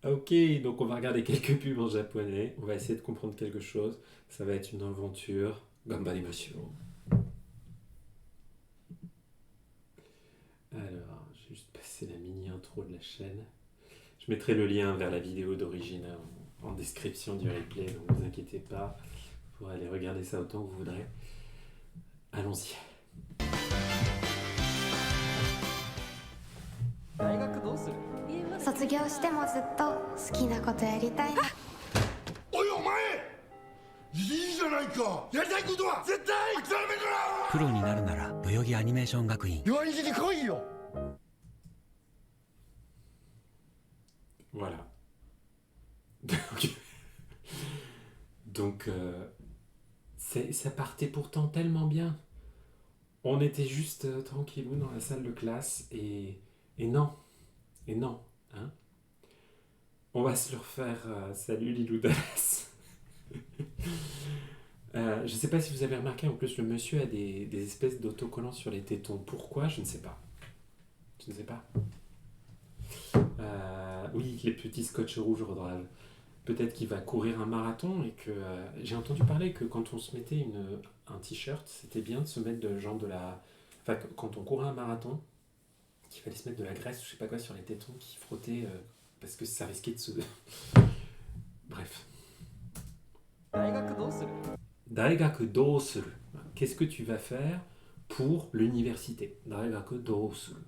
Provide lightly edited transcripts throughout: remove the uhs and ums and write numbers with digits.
Ok, donc on va regarder quelques pubs en japonais. On va essayer de comprendre quelque chose. Ça va être une aventure. Ganbarimashou. Alors, je vais juste passer la mini intro de la chaîne. Je mettrai le lien vers la vidéo d'origine en description du replay, donc ne vous inquiétez pas. Vous pourrez aller regarder ça autant que vous voudrez. Allons-y. 大学どうする？卒業してもずっと好きなことやりたいな。おいお前いいじゃないかやりたいことは絶対諦めるなプロになるなら代々木アニメーション学院弱いに来いよ Voilà. Donc, ça partait pourtant tellement bien. On était juste tranquillou dans la salle de classe et non, et non, hein. On va se le refaire. Salut Lilou Dallas. Je sais pas si vous avez remarqué, en plus le monsieur a des espèces d'autocollants sur les tétons. Pourquoi? Je ne sais pas. Je ne sais pas. Oui, les petits scotch rouges redrage. Peut-être qu'il va courir un marathon et que j'ai entendu parler que quand on se mettait un t-shirt, c'était bien de se mettre de genre de la. Enfin, quand on courait un marathon, qu'il fallait se mettre de la graisse ou je sais pas quoi sur les tétons qui frottaient parce que ça risquait de se. Bref. 大学どうする？ Daigaku dousuru. Qu'est-ce que tu vas faire pour l'université? Daigaku dousuru.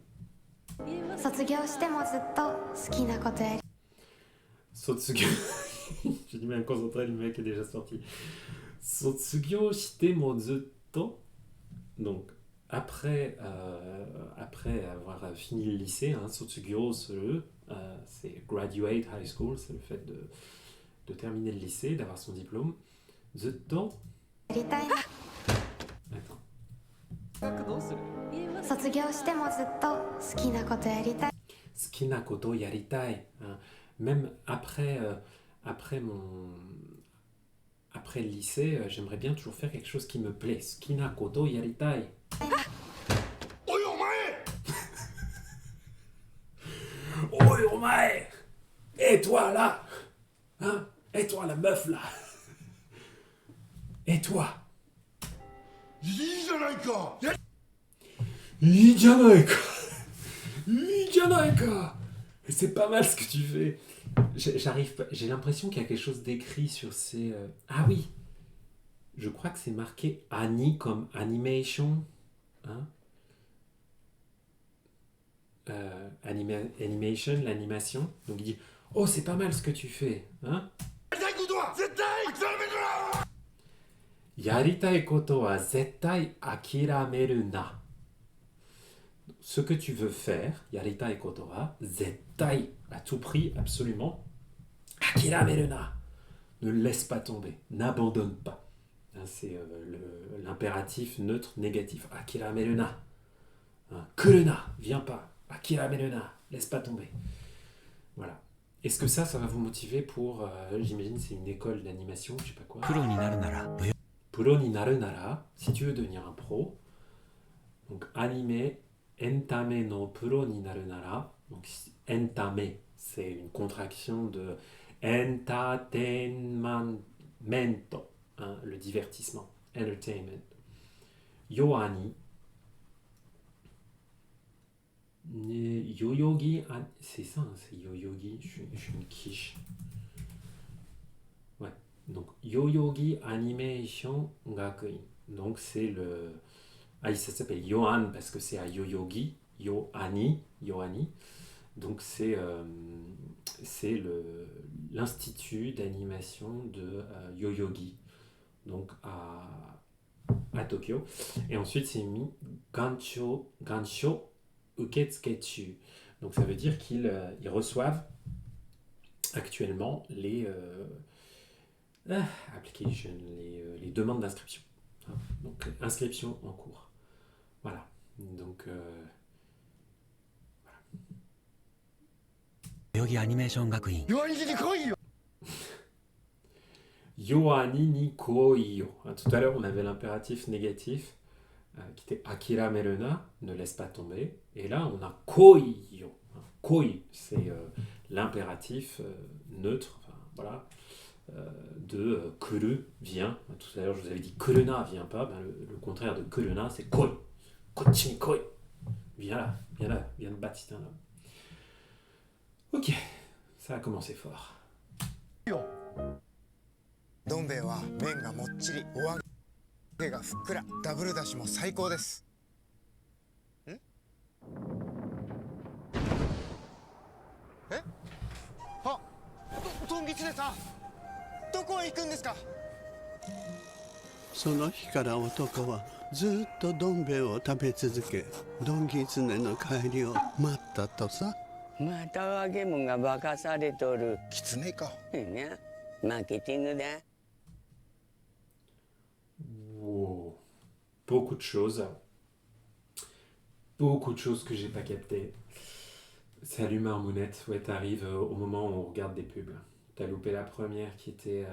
卒業してもずっと好きなことやり Sotsugo. J'ai du mal à me concentrer, le mec est déjà sorti. Sotsugyo shite mo zutto. Donc, après avoir fini le lycée, hein, Sotsugyo, c'est graduate high school, c'est le fait de terminer le lycée, d'avoir son diplôme. Zutto. やりたいな。 Attends. 大学どうする？ 卒業してもずっと好きなことやりたい。 Skina koto yaritai. Hein. Même après après le lycée, j'aimerais bien toujours faire quelque chose qui me plaît. Skina koto yaritai. おいお前 Oi, omae! Et toi là? Hein? Et toi la meuf là? Et toi? いいじゃないかやり Ijanaika! Ijanaika! C'est pas mal ce que tu fais. J'arrive pas. J'ai l'impression qu'il y a quelque chose d'écrit sur ces. Ah oui! Je crois que c'est marqué Ani comme animation. Hein? Animation, l'animation. Donc il dit oh, c'est pas mal ce que tu fais. Hein? たいことは絶対諦めるな Yaritai koto wa zettai akirameru na. Ce que tu veux faire, yaritai koto wa zettai, à tout prix, absolument. Akirameru na. Ne laisse pas tomber, n'abandonne pas. Hein, c'est l'impératif neutre négatif. Akirameru na. Hein, kuru na, viens pas. Akirameru na, laisse pas tomber. Voilà. Est-ce que ça va vous motiver pour, j'imagine c'est une école d'animation, je sais pas quoi. プロになるなら代々 Pro ni naru nara, si tu veux devenir un pro, donc anime, entame no pro ni naru nara, donc entame, c'est une contraction de entertainment, hein, le divertissement, entertainment. Yoani, yoyogi, c'est ça, hein, c'est yoyogi, je suis une quiche. Ouais. Donc, Yoyogi Animation Gakuin. Donc, c'est le. Ah, ça s'appelle Yohan parce que c'est à Yoyogi. Yohani. Donc, c'est l'institut d'animation de Yoyogi. Donc, à Tokyo. Et ensuite, c'est mis Gansho Uketsukechu. Donc, ça veut dire qu'ils reçoivent actuellement les. Application, les demandes d'inscription. Hein. Donc, inscription en cours. Voilà. Donc, 代々木アニメーション学院弱いに来いよ Yoani ni koiyo. Hein, tout à l'heure, on avait l'impératif négatif qui était akira meruna, ne laisse pas tomber. Et là, on a koiyo. Hein. koi, c'est l'impératif neutre, enfin, voilà, de kuru, vient. Tout à l'heure, je vous avais dit kuruna, vient pas. Ben, le contraire de kuruna, c'est koi. Kochi ni koi. Viens là, viens là, viens te battre si t'es un homme. Ok, ça a commencé fort. どん兵衛は麺がもっちりお揚げがふっくらダブルだしも最高です。んえあどんぎつねさんどこへ行くんですか。その日から男はずっとどん兵衛を食べ続け、どんぎつねの帰りを待ったとさ。また揚げ物が化かされとる。きつねか。ね、マーケティングだ。Wow. Beaucoup de choses. Beaucoup de choses que j'ai pas captées. Salut Marmounette, ouais, t'arrives au moment où on regarde des pubs. T'as loupé la première qui était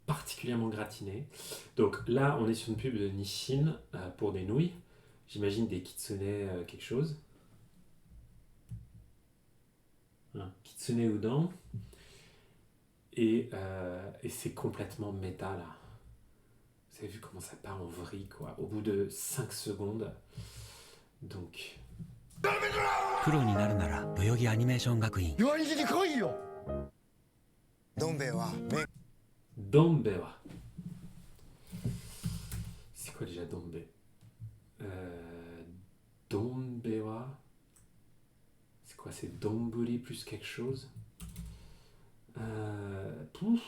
particulièrement gratinée. Donc là, on est sur une pub de Nissin pour des nouilles. J'imagine des kitsune quelque chose. Kitsune udon. Et c'est complètement méta là. Vous avez vu comment ça part en vrille quoi. Au bout de 5 secondes. Donc. プロになるなら代々木アニメーション学院。弱いじに来いよ。どん兵衛は麺 Dombewa. C'est quoi déjà Dombe Dombewa. C'est quoi? C'est Domburi plus quelque chose pouf.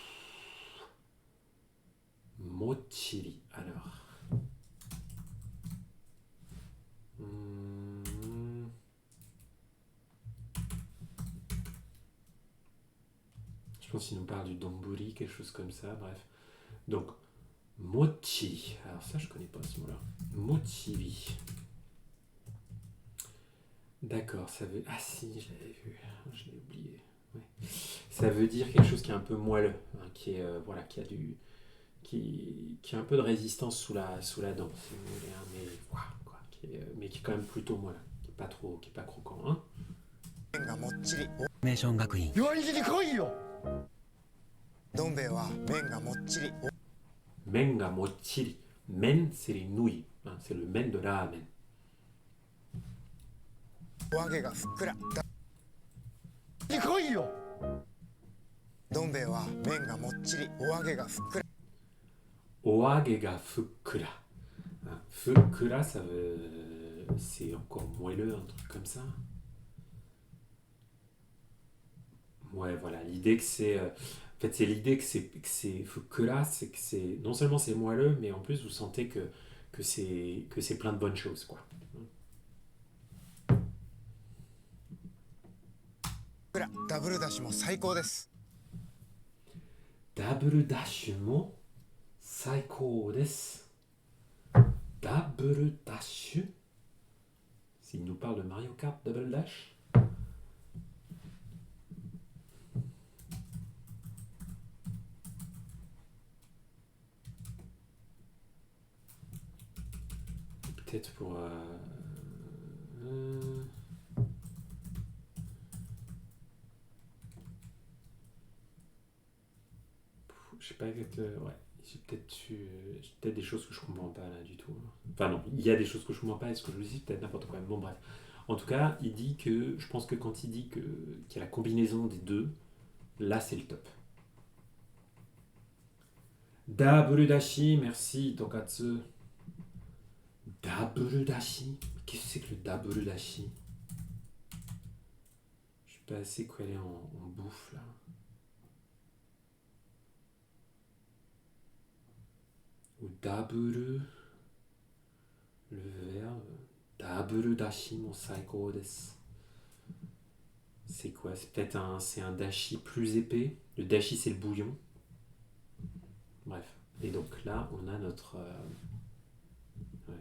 Mochiri, alors. Je pense qu'il nous parle du Domburi, quelque chose comme ça, bref. Donc, mochi. Alors ça, je connais pas ce mot-là. Mochiri. D'accord, ça veut... Ah si, je l'avais vu. Je l'ai oublié. Ouais. Ça veut dire quelque chose qui est un peu moelleux, hein, qui est voilà, qui a du... Qui a un peu de résistance sous la dent, si vous voulez, hein, mais, voilà, quoi, mais qui est quand même plutôt moelleux, qui est pas croquant, hein. 麺がもっちりアニメーション学院。弱いじに来いよ。どん兵衛は麺がもっちり Menga mochiri. Men, c'est les nouilles, hein, c'est le men de la ramen. お揚げがふっくらだに来いよ。どん兵衛は麺がもっちりお揚げがふっくら Oage ga fukura. Hein, fukura, ça veut... C'est encore moelleux, un truc comme ça. Ouais, voilà, l'idée que c'est... en fait, c'est l'idée que c'est fukura, c'est que c'est... Non seulement c'est moelleux, mais en plus, vous sentez que c'est plein de bonnes choses, quoi. ふっくらダブルだしも最高です。 Double dash mo saiko desu. Double dash. S'il nous parle de Mario Kart Double Dash. Peut-être pour... Je sais pas exactement... Ouais, j'ai peut-être des choses que je comprends pas là du tout. Enfin non, il y a des choses que je comprends pas, est-ce que je vous dis peut-être n'importe quoi. Bon bref. En tout cas, il dit que... Je pense que quand il dit qu'il y a la combinaison des deux, là c'est le top. Double Dashi, merci Tokatsu. Double Dashi. Qu'est-ce que c'est que le Double Dashi? Je suis pas assez collé en bouffe là. Ou double, le verbe, double dashi mon saiko desu. C'est quoi? C'est peut-être un dashi plus épais. Le dashi c'est le bouillon. Bref. Et donc là on a notre... ouais.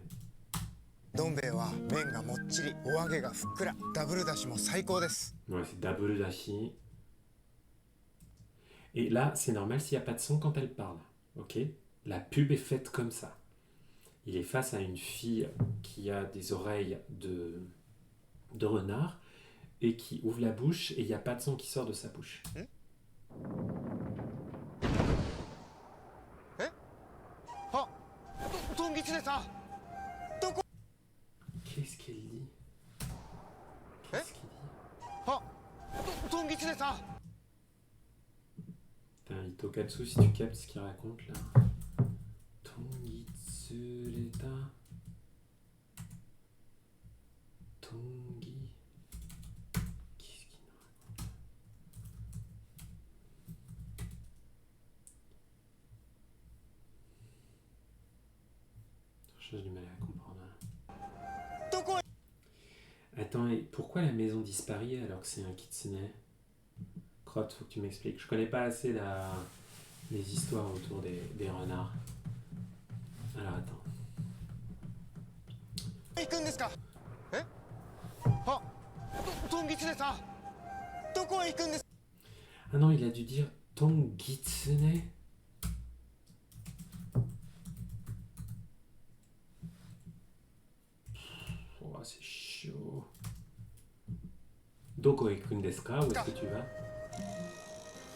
どん兵衛は麺がもっちりお揚げがふっくらダブルだしも最高です。 Ouais, c'est double dashi. Et là c'est normal s'il n'y a pas de son quand elle parle. Ok? La pub est faite comme ça. Il est face à une fille qui a des oreilles de renard et qui ouvre la bouche et il n'y a pas de son qui sort de sa bouche. Qu'est-ce qu'elle dit? Qu'est-ce qu'il dit? Putain, Itokatsu, si tu captes ce qu'il raconte là. Tongitsureta. Tongi. Qu'est-ce qu'il nous raconte? J'ai du mal à comprendre. Attends, et pourquoi la maison disparaît alors que c'est un kitsune? Crotte, faut que tu m'expliques. Je connais pas assez les histoires autour des renards. Alors attends. Ah non, il a dû dire Tongitsune. Oh, c'est chaud. Doko ikun desu ka? Où est-ce que tu vas?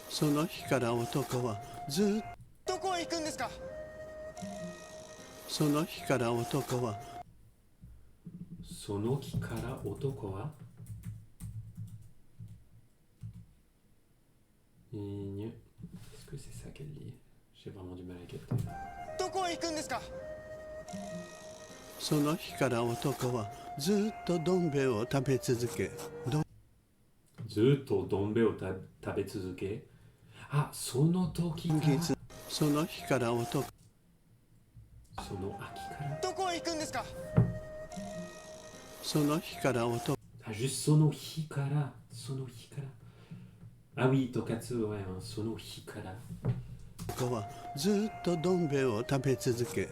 その日から男はずっとその日から男は Sonoki kara otoko wa? Est-ce que c'est ça qu'elle dit? J'ai vraiment du mal à capter. その日から男はずっとどん兵衛を食べ続けど Zutto donbe o tabe tsuzuke. Ah, sono toki ん kara. ぎつその日から男 Sono aki kara. その日から男 Ah, juste sono hi kara. Sono hi kara. Ah oui, Tokatsu, ouais, hein, sono hi kara. はずっとどん兵衛を食べ続け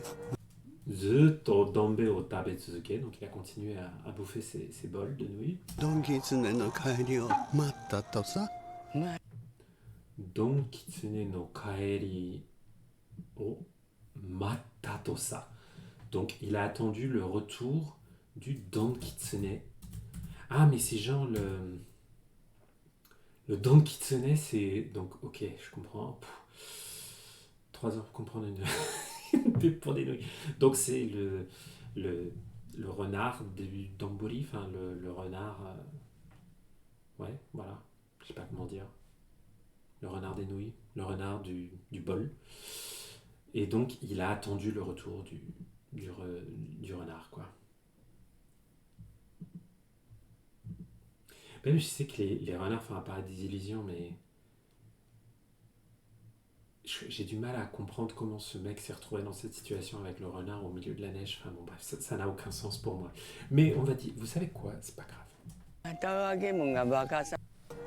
Zutto donbe o tabe tsuzuke. Donc il a continué à bouffer ses bols de nouilles. どんぎつねの帰りを待ったとさ Don Kitsune no kaeri o matta tosa. Donc il a attendu le retour du Don Kitsune. Ah mais c'est genre le Don Kitsune, c'est donc ok, je comprends. 3 heures pour comprendre une pub pour des nouilles. Donc c'est le renard du Donburi, enfin le renard ouais, voilà, je sais pas comment dire. Le renard des nouilles, le renard du bol. Et donc, il a attendu le retour du renard, quoi. Même je sais que les renards font apparaître des illusions, mais j'ai du mal à comprendre comment ce mec s'est retrouvé dans cette situation avec le renard au milieu de la neige. Enfin bon, bref, ça n'a aucun sens pour moi. Mais on va dire, vous savez quoi? C'est pas grave. またわげもんがバカさ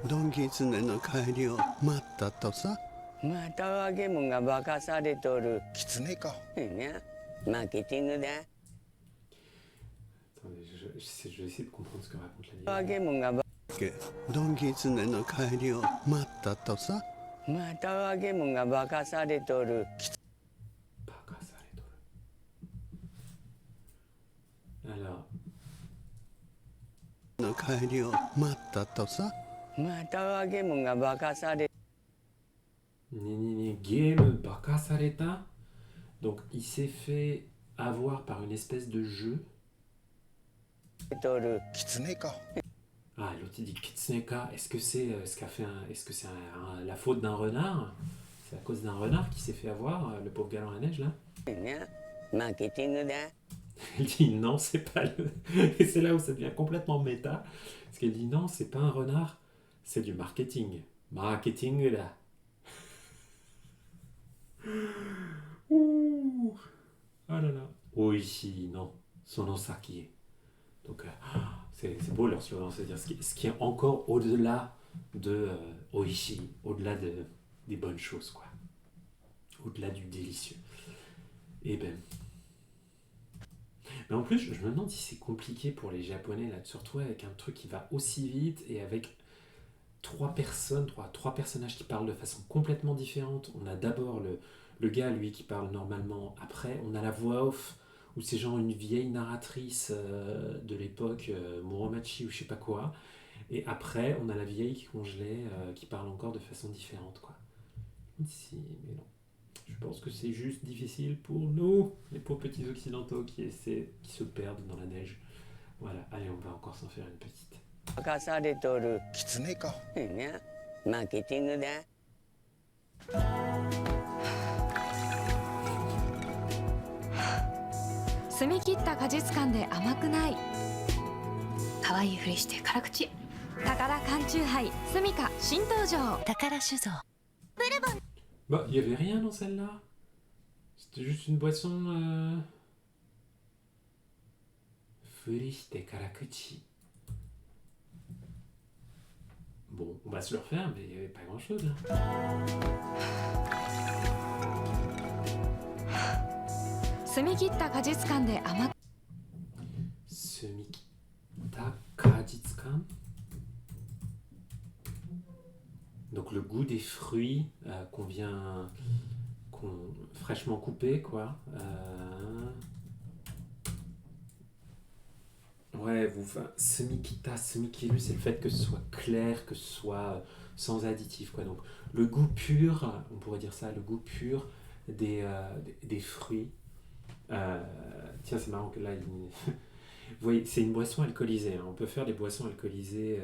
どんぎつねの帰りを待ったとさまたわげもんがバカされとる狐かねマーケティングだ Attendez, je vais essayer de comprendre ce que raconte la わ vieille. げもんがバけどんぎつねの帰りを待ったとさまたわげもんがバカされとる Alors, の帰りを待ったとさまたわげもんがバカされ game bakasareta. Donc, il s'est fait avoir par une espèce de jeu. とる狐か Ah, l'autre il dit Kitsuneka. Est-ce que c'est est-ce que c'est la faute d'un renard? C'est à cause d'un renard qui s'est fait avoir, le pauvre gars dans la neige là? ねマーケティングだ Elle dit non, c'est pas le. Et c'est là où ça devient complètement méta. Parce qu'elle dit non, c'est pas un renard, c'est du marketing. Marketing là. Ouh. Ah là là. Oishi, non. Sono saki. Donc, c'est beau leur slogan, c'est-à-dire ce qui est encore au-delà de Oishi, au-delà des bonnes choses, quoi. Au-delà du délicieux. Et ben. Mais en plus, je me demande si c'est compliqué pour les Japonais là, de se retrouver avec un truc qui va aussi vite et avec trois personnages qui parlent de façon complètement différente. On a d'abord le gars, lui, qui parle normalement. Après, on a la voix off, où c'est genre une vieille narratrice de l'époque, Muromachi ou je sais pas quoi. Et après, on a la vieille qui congelait, qui parle encore de façon différente, quoi. Si, mais non. Je pense que c'est juste difficile pour nous, les pauvres petits occidentaux qui se perdent dans la neige. Voilà, allez, on va encore s'en faire une petite. 化かされとるキツネかねマーケティングだ澄み切った果実感で甘くない可愛いふりして辛口宝缶チューハイスミカ新登場宝酒造 Bah, il y avait rien dans celle-là. C'était juste une boisson. Furishite karakuchi. Bon, on va se le refaire, mais il n'y avait pas grand-chose là. 澄み切った果実感で甘く Sumikita kajitsukan. Donc le goût des fruits fraîchement coupés, quoi. Ouais, sumikita, sumikiru, c'est le fait que ce soit clair, que ce soit sans additifs, quoi. Donc le goût pur, on pourrait dire ça, le goût pur des fruits. Tiens, c'est marrant que là, vous voyez, c'est une boisson alcoolisée. Hein. On peut faire des boissons alcoolisées.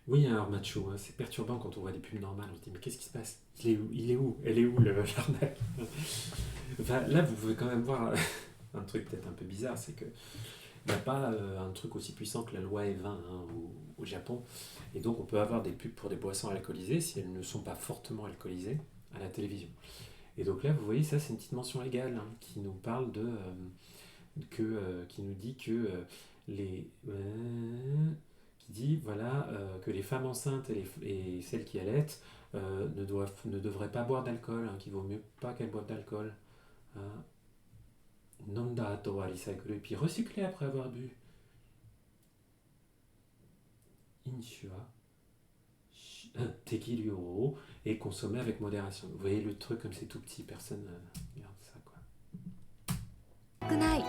Oui, un macho, hein. C'est perturbant quand on voit des pubs normales. On se dit, mais qu'est-ce qui se passe? Il est où Elle est où le jardin? Enfin, là, vous pouvez quand même voir un truc peut-être un peu bizarre, c'est que il n'y a pas un truc aussi puissant que la loi E20 hein, au Japon. Et donc, on peut avoir des pubs pour des boissons alcoolisées si elles ne sont pas fortement alcoolisées à la télévision. Et donc là, vous voyez, ça, c'est une petite mention égale hein, qui nous parle qui nous dit que qui dit voilà que les femmes enceintes et celles qui allaitent ne devraient pas boire d'alcool, hein, qu'il vaut mieux pas qu'elles boivent d'alcool. Nonda ato wa recycle, et puis recycler après avoir bu. Inshua tekiryo et consommer avec modération. Vous voyez le truc comme c'est tout petit, personne regarde ça quoi.ない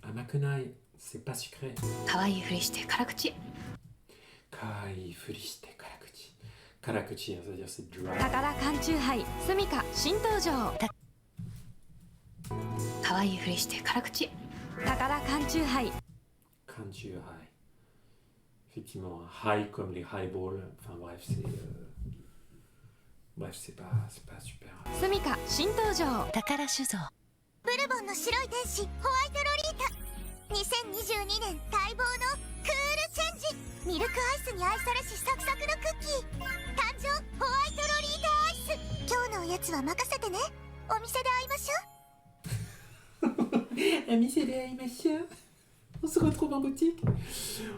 Amakunai, c'est pas sucré. 可愛いふりして辛口 Kai furishite karakuchi. Karakuchi, hein, ça veut dire c'est dry. 宝缶チューハイスミカ新登場可愛いふりして辛口宝缶チューハイ Kanju high. Effectivement, high comme les highballs. Enfin bref, c'est pas super. スミカ新登場宝酒造ブルボンの白い天使ホワイトロリータ2022年待望のクールチェンジミルクアイスに愛されしサクサクのクッキー誕生ホワイトロリータアイス今日のおやつは任せてねお店で会いましょう Amis, c'est les machin. On se retrouve en boutique.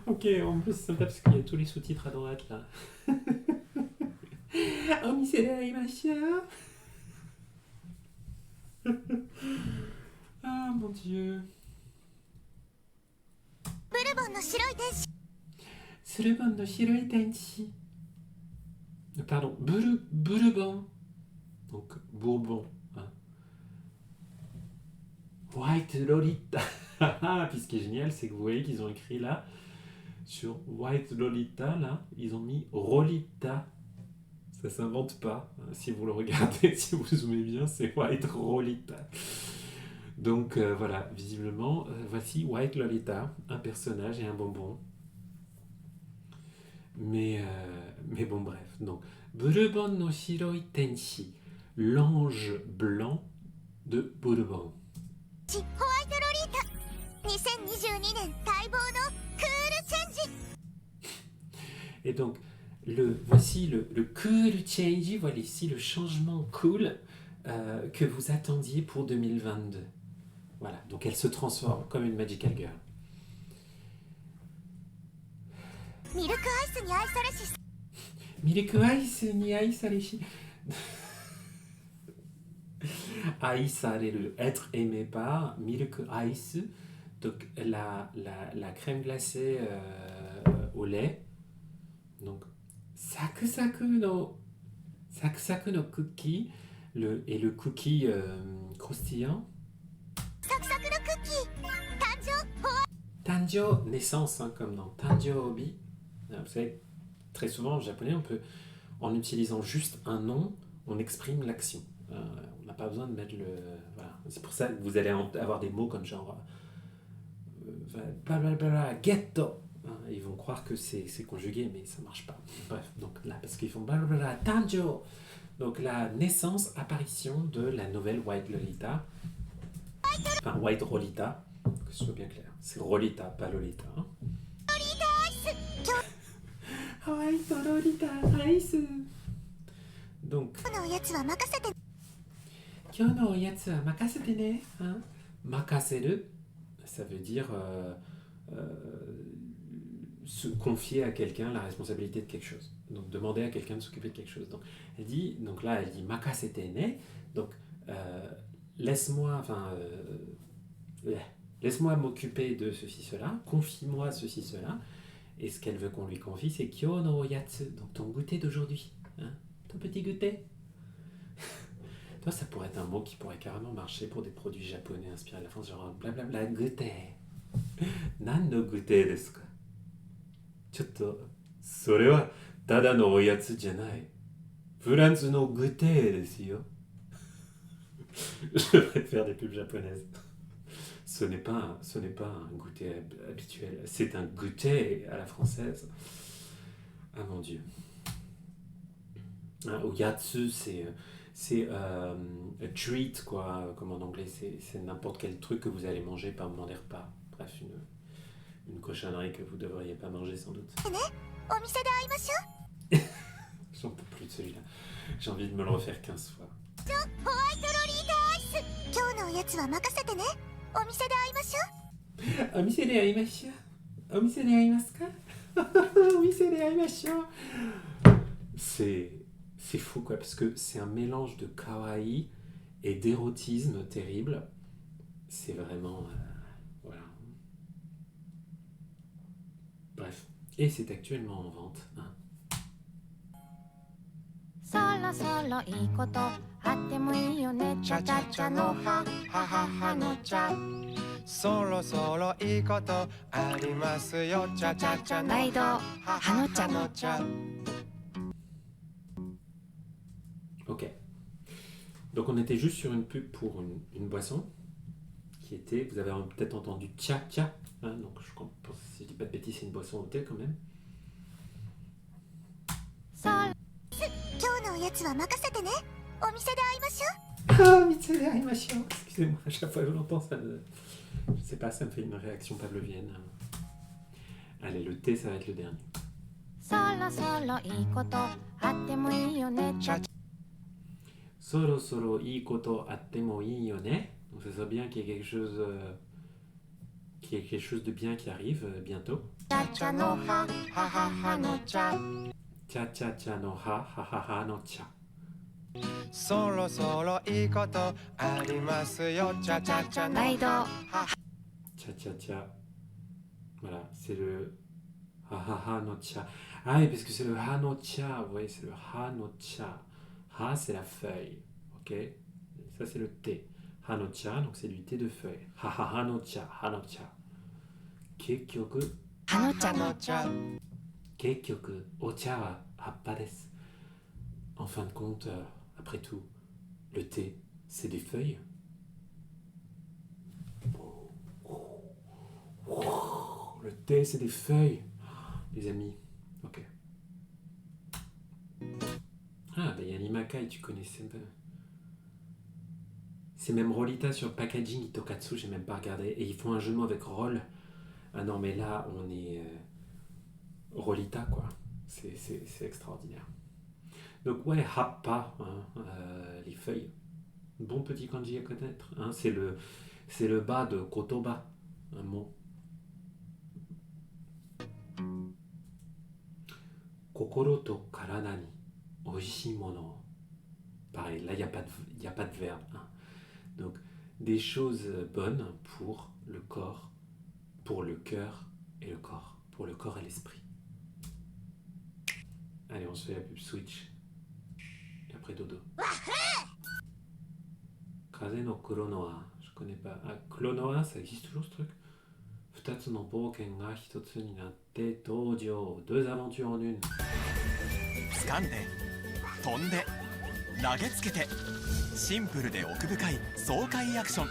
Ok, en plus c'est sympa parce qu'il y a tous les sous-titres à droite là. Amis, c'est les machin. Ah mon dieu. ブルボンの白い天使 Suruban no shiroi tenshi. Pardon, Bourbon. Donc Bourbon. Hein. White Lolita. Puis ce qui est génial, c'est que vous voyez qu'ils ont écrit là, sur White Lolita, là, ils ont mis Rolita. Ça s'invente pas. Si vous le regardez, si vous zoomez bien, c'est White Rolita. Donc voilà, visiblement, voici White Lolita, un personnage et un bonbon. Mais bon, bref. Donc, Bourbon no Shiroi Tenshi, l'ange blanc de Bourbon. ホワイトロリータ2022年待望のクールチェンジ Et donc, voici le cool change, voilà ici le changement cool que vous attendiez pour 2022. Voilà, donc elle se transforme comme une magical girl. ミルクアイスに愛されし Mireku Ice ni Aisareshi. Aisareru, être aimé par Mireku Ice, donc la crème glacée au lait. Donc, saku no cookie, et le cookie croustillant. サクサクのクッキー誕生ホワイ Tanjo, naissance, hein, comme dans Tanjobi. Vous savez, très souvent en japonais, on peut, en utilisant juste un nom, on exprime l'action. On n'a pas besoin de mettre le... Voilà. C'est pour ça que vous allez avoir des mots comme genre... blablabla, getto. Ils vont croire que c'est conjugué, mais ça marche pas. Bref, donc là, parce qu'ils font blablabla, tanjo. Donc la naissance, apparition de la nouvelle White Lolita. Enfin, White Rolita, que ce soit bien clair. C'est Rolita, pas Lolita. Hein. White Lolita, Ice. Donc... Kyono yatsu wa makasete ne. Hein. Makaseru, ça veut dire se confier à quelqu'un la responsabilité de quelque chose. Donc demander à quelqu'un de s'occuper de quelque chose. Donc elle dit, donc là elle dit makasete ne. Donc laisse-moi m'occuper de ceci cela. Confie-moi ceci cela. Et ce qu'elle veut qu'on lui confie, c'est Kyono yatsu. Donc ton goûter d'aujourd'hui, hein, ton petit goûter. Toi, ça pourrait être un mot qui pourrait carrément marcher pour des produits japonais inspirés de la France, genre blablabla, goûter. Nan no goûter desu ka? Chotto, sore wa tada no oyatsu janai. Furanzu no goûter desu yo. Je devrais faire des pubs japonaises. Ce n'est pas un goûter habituel, c'est un goûter à la française. Ah mon Dieu. Oyatsu, c'est a treat, quoi, comme en anglais, c'est n'importe quel truc que vous allez manger par moment des repas. Bref, une cochonnerie que vous ne devriez pas manger sans doute. J'en peux plus de celui-là. J'ai envie de me le refaire 15 fois. C'est fou, quoi, parce que c'est un mélange de kawaii et d'érotisme terrible. C'est vraiment... voilà. Bref. Et c'est actuellement en vente. Hein. そろそろいいことあってもいいよねチャチャチャのははははのチャそろそろいいことありますよチャチャチャの毎度はの茶の茶 Ok. Donc on était juste sur une pub pour une boisson qui était, vous avez peut-être entendu tcha tcha, hein, donc je pense, si je dis pas de bêtises, c'est une boisson au thé quand même. Ah, excusez-moi, à chaque fois que je l'entends, ça me... Je sais pas, ça me fait une réaction pavlovienne. Allez, le thé, ça va être le dernier. そろそろいいことあってもいいよねチャ Soro soro ii koto attemo ii yo ne. Donc ça serait bien qu'il y ait quelque chose de bien qui arrive bientôt. Cha cha no ha ha ha ha no cha. Cha cha cha no ha ha ha ha no cha. そろそろいいことありますよチャチャチャの毎度 Cha cha cha. Voilà, c'est le ha ha ha no cha. Ah oui, parce que c'est le ha no cha. Vous voyez, c'est le ha no cha. Ha, c'est la feuille. Ok? Ça, c'est le thé. Ha no cha, donc c'est du thé de feuille. Ha ha ha no cha. Ha no cha. Kekyoku. はの茶の Kekyoku. Ocha wa happa desu. En fin de compte, après tout, le thé, c'est des feuilles. Le thé, c'est des feuilles. Les amis. Ok. Ah, ben il y a Nimakai, tu connaissais pas. C'est même Rolita sur le packaging Itokatsu, j'ai même pas regardé. Et ils font un jeu de mots avec roll. Ah non, mais là, on est... Rolita, quoi. C'est extraordinaire. Donc, ouais, happa, hein, les feuilles. Bon petit kanji à connaître. Hein, c'est le bas de kotoba, un mot. Kokoro to karada ni oishii mono. Pareil, là, il n'y a pas de verbe. Hein. Donc, des choses bonnes pour le corps, pour le cœur et le corps. Pour le corps et l'esprit. Allez, on se fait la pub Switch. Et après dodo. Kaze no Kuronoa. Je connais pas. Ah, Clonoa, ça existe toujours ce truc? 2つの冒険が1つになって登場。deux aventures en une。掴んで飛んで投げつけて、シンプルで奥深い爽快アクション。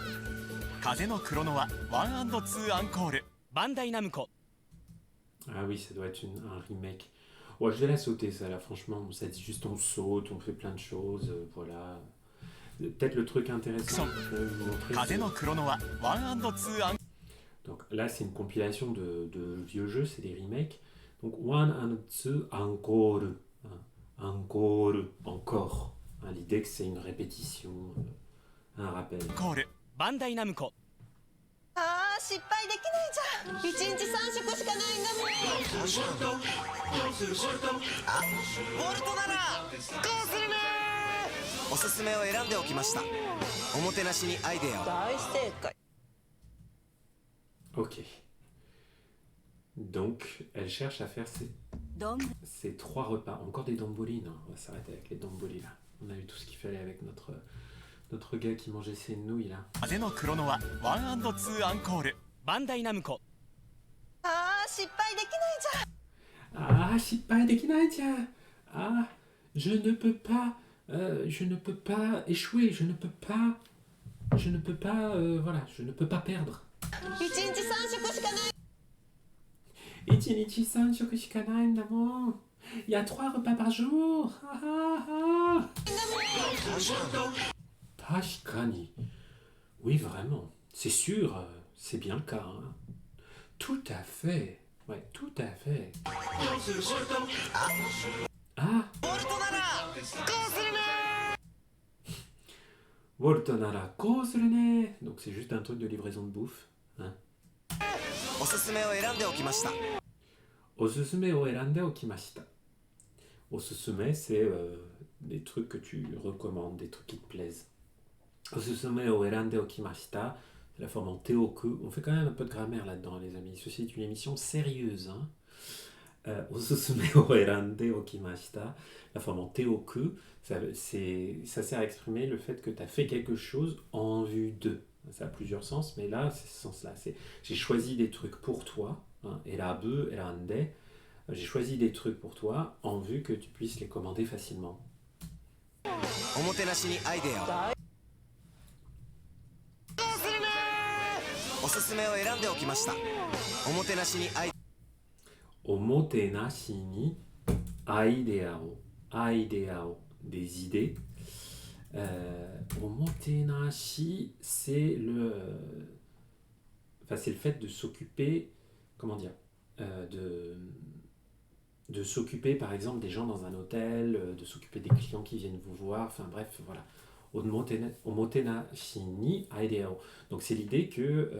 風のクロノは 1&2 アンコール。バンダイナムコ。Ah oui, ça doit être un remake. Ouais, je vais la sauter, ça là, franchement, ça dit juste on saute, on fait plein de choses, voilà. Peut-être le truc intéressant que je vais vous montrer. Donc là, c'est une compilation de vieux jeux, c'est des remakes. Donc One and Two Encore. Encore, encore. L'idée que c'est une répétition, un rappel. Bandai Namco. あー、失敗できないじゃん。1日3食しかないんだもん。あ、ボルトならこうするね。おすすめを選んでおきました。おもてなしにアイデアを。大正解。Ok. Donc, elle cherche à faire ces 3 repas. Encore des dombolis, non, on va s'arrêter avec les dombolis là. On a eu tout ce qu'il fallait avec notre gars qui mangeait ses nouilles là. 風のクロノは 1&2 アンコール。バンダイナムコ。あー、失敗できないじゃん。Ah, shippai dekinai-chan. Ah, je ne peux pas échouer, je ne peux pas, voilà, je ne peux pas perdre. 1日3食しかない。1日3食しかないんだもん。Il y a 3 repas par jour. Tashikani. Oui, vraiment. C'est sûr, c'est bien le cas. Hein. Tout à fait. Ouais, tout à fait. Ah. Voltonara Kosurune. Donc c'est juste un truc de livraison de bouffe. Hein. Osusume o erande okimashita. Osusume o erande okimashita. Osusume, c'est des trucs que tu recommandes, des trucs qui te plaisent. Osusume o erande okimashita. La forme en teoku. On fait quand même un peu de grammaire là-dedans, les amis. Ceci est une émission sérieuse. Osusume o erande okimashita. La forme en teoku, ça sert à exprimer le fait que tu as fait quelque chose en vue de. Ça a plusieurs sens, mais là, c'est ce sens-là. J'ai choisi des trucs pour toi. Erabu, erande. J'ai choisi des trucs pour toi en vue que tu puisses les commander facilement. Omotenashi ni idea. おすすめを選んでおきました。おもてなしにアイデアを。アイデアを。des idées. Omotenashi, c'est c'est le fait de s'occuper, comment dire, de s'occuper par exemple des gens dans un hôtel, de s'occuper des clients qui viennent vous voir, enfin bref, voilà. Omotenashi ni aideo. Donc c'est l'idée que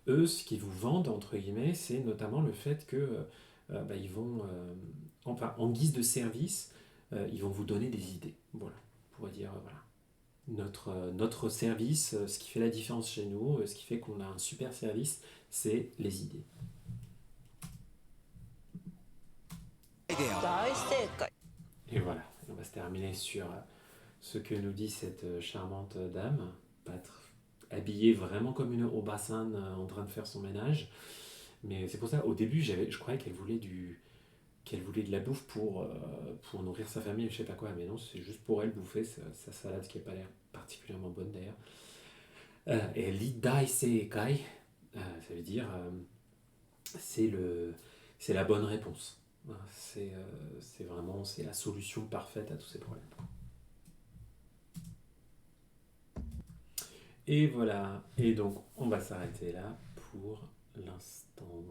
eux, ce qu'ils vous vendent, entre guillemets, c'est notamment le fait que ils vont, enfin en guise de service, ils vont vous donner des idées. Voilà, on pourrait dire, voilà. Notre service, ce qui fait la différence chez nous, ce qui fait qu'on a un super service, c'est les idées. Et voilà, on va se terminer sur ce que nous dit cette charmante dame, habillée vraiment comme une obasan en train de faire son ménage. Mais c'est pour ça, au début, je croyais qu'elle voulait de la bouffe pour nourrir sa famille, je sais pas quoi, mais non, c'est juste pour elle bouffer sa salade qui n'a pas l'air particulièrement bonne d'ailleurs. Et l'idai seikai, ça veut dire c'est la bonne réponse. C'est vraiment la solution parfaite à tous ces problèmes. Et voilà, et donc on va s'arrêter là pour l'instant.